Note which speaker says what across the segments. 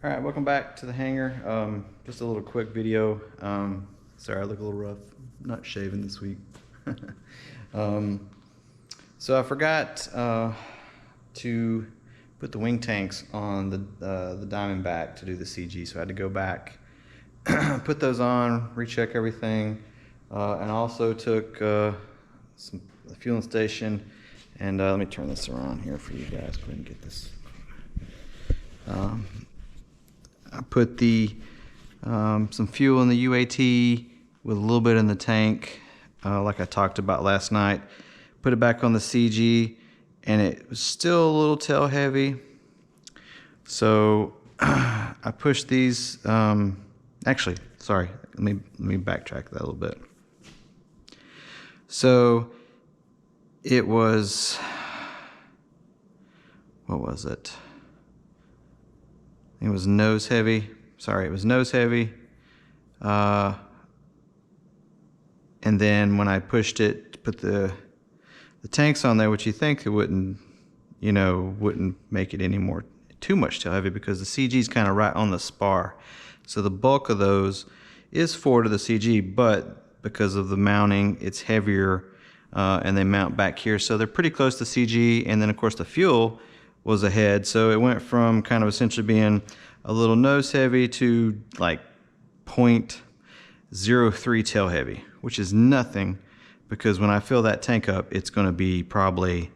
Speaker 1: All right, welcome back to the hangar. Just a little quick video. Sorry, I look a little rough. Not shaving this week. So I forgot to put the wing tanks on the Diamondback to do the CG. So I had to go back, put those on, recheck everything, and also took the fueling station. And let me turn this around here for you guys. Go ahead and get this. I put some fuel in the UAT with a little bit in the tank, like I talked about last night. Put it back on the CG, and it was still a little tail heavy. So I pushed these. Actually, sorry. Let me backtrack that a little bit. So it was. What was it? It was nose heavy. Sorry, it was nose heavy. And then when I pushed it to put the tanks on there, which you think it wouldn't make it any more too much tail heavy, because the CG is kind of right on the spar. So the bulk of those is forward of the CG, but because of the mounting, it's heavier, and they mount back here. So they're pretty close to CG. And then of course the fuel was ahead, so it went from kind of essentially being a little nose heavy to like 0.03 tail heavy, which is nothing, because when I fill that tank up, it's going to be probably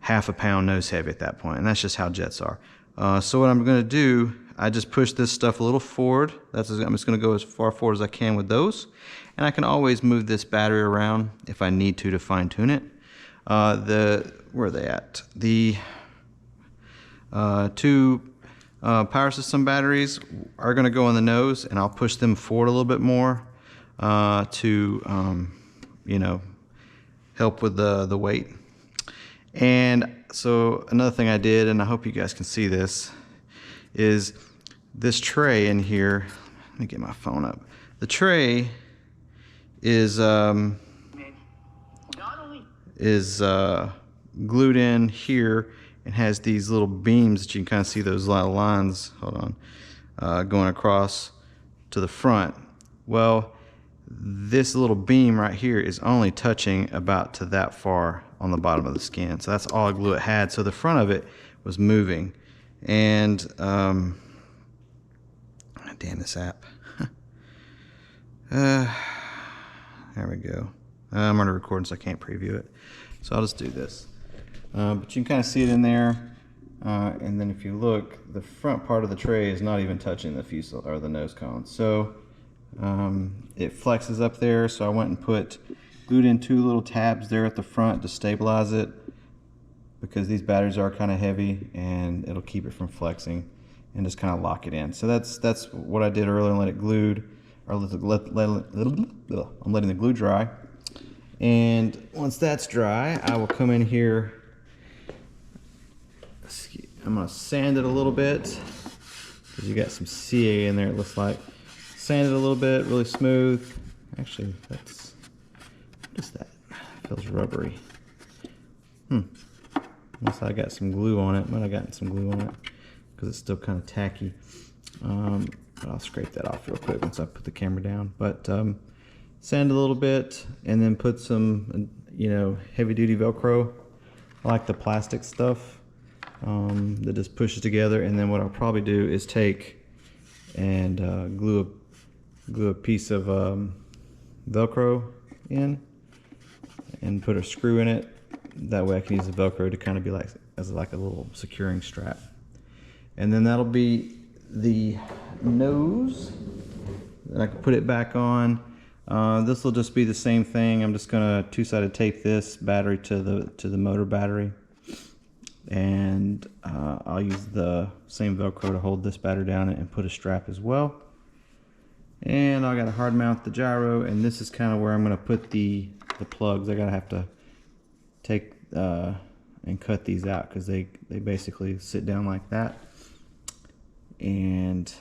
Speaker 1: half a pound nose heavy at that point, and that's just how jets are. So what I'm going to do, I just push this stuff a little forward. I'm just going to go as far forward as I can with those, and I can always move this battery around if I need to fine tune it. Where are they at? The two power system batteries are going to go on the nose, and I'll push them forward a little bit more to help with the weight. And so another thing I did, and I hope you guys can see this, is this tray in here. Let me get my phone up. The tray is glued in here, and has these little beams that you can kind of see, those little lines, hold on, going across to the front. Well, this little beam right here is only touching about to that far on the bottom of the skin. So that's all glue it had. So the front of it was moving. And, damn this app. There we go. I'm already recording, so I can't preview it. So I'll just do this. But you can kind of see it in there. And then if you look, the front part of the tray is not even touching the fuselage or the nose cone. So it flexes up there. So I went and glued in two little tabs there at the front to stabilize it, because these batteries are kind of heavy, and it'll keep it from flexing and just kind of lock it in. So that's what I did earlier, and let it glued, or I'm letting the glue dry. And once that's dry, I will come in here. I'm going to sand it a little bit, because you got some CA in there, it looks like. Sand it a little bit, really smooth. Actually, what is that? It feels rubbery. Unless I got some glue on it. Might have gotten some glue on it, because it's still kind of tacky. But I'll scrape that off real quick once I put the camera down. But sand a little bit, and then put some, heavy duty Velcro. I like the plastic stuff that just pushes together. And then what I'll probably do is take and glue a piece of Velcro in, and put a screw in it. That way I can use the Velcro to kind of be as a little securing strap. And then that'll be the nose. Then I can put it back on. This will just be the same thing. I'm just gonna two-sided tape this battery to the motor battery, and I'll use the same Velcro to hold this battery down and put a strap as well. And I gotta hard mount the gyro, and this is kind of where I'm gonna put the plugs. I gotta have to take and cut these out, because they basically sit down like that, and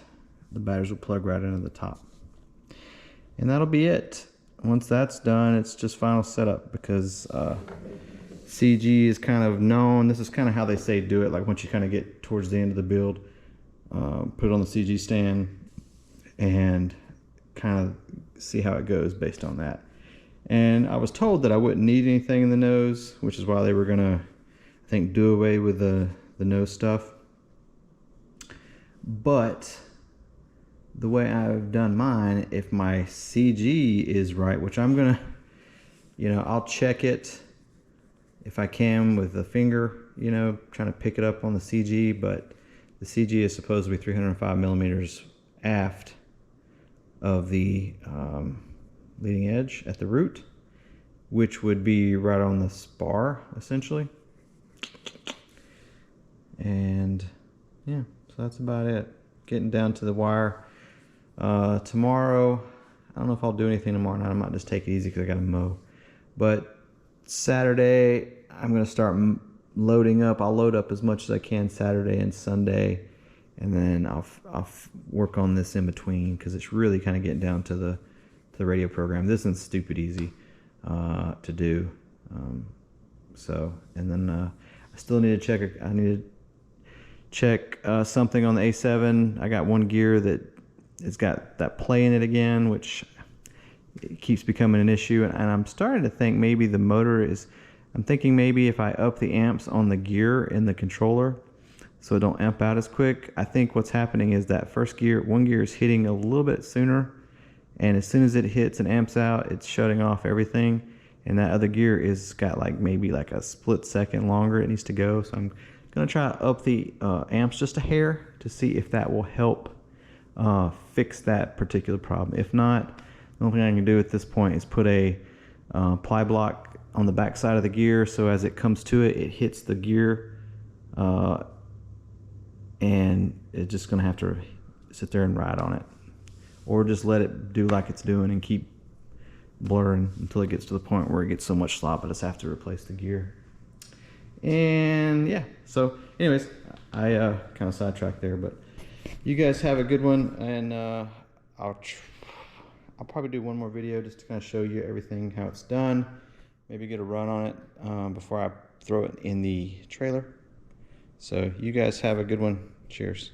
Speaker 1: the batteries will plug right into the top. And that'll be it. Once that's done, it's just final setup, because CG is kind of known. This is kind of how they say do it. Like once you kind of get towards the end of the build, put it on the CG stand, and kind of see how it goes based on that. And I was told that I wouldn't need anything in the nose, which is why they were gonna, I think, do away with the nose stuff. But the way I've done mine, if my CG is right, which I'm gonna, you know, I'll check it if I can with the finger, you know, trying to pick it up on the CG, but the CG is supposed to be 305 millimeters aft of the leading edge at the root, which would be right on the spar essentially. And yeah, so that's about it. Getting down to the wire. Tomorrow, I don't know if I'll do anything tomorrow night. I might just take it easy because I gotta mow. But Saturday, I'm gonna start loading up. I'll load up as much as I can Saturday and Sunday, and then I'll work on this in between because it's really kind of getting down to the radio program. This one's stupid easy to do. So, and then I still need to check. I need to check something on the A7. I got one gear that it's got that play in it again, which it keeps becoming an issue, and I'm starting to think maybe the motor is, I'm thinking maybe if I up the amps on the gear in the controller so it don't amp out as quick, I think what's happening is that first gear, one gear is hitting a little bit sooner, and as soon as it hits and amps out, it's shutting off everything, and that other gear is got like maybe like a split second longer it needs to go. So I'm gonna try to up the amps just a hair to see if that will help fix that particular problem. If not, the only thing I can do at this point is put a ply block on the back side of the gear, so as it comes to it, it hits the gear, and it's just gonna have to sit there and ride on it, or just let it do like it's doing and keep blurring until it gets to the point where it gets so much slop I just have to replace the gear. And yeah, so anyways, I kind of sidetracked there, but you guys have a good one, and I'll probably do one more video just to kind of show you everything, how it's done, maybe get a run on it before I throw it in the trailer. So you guys have a good one. Cheers.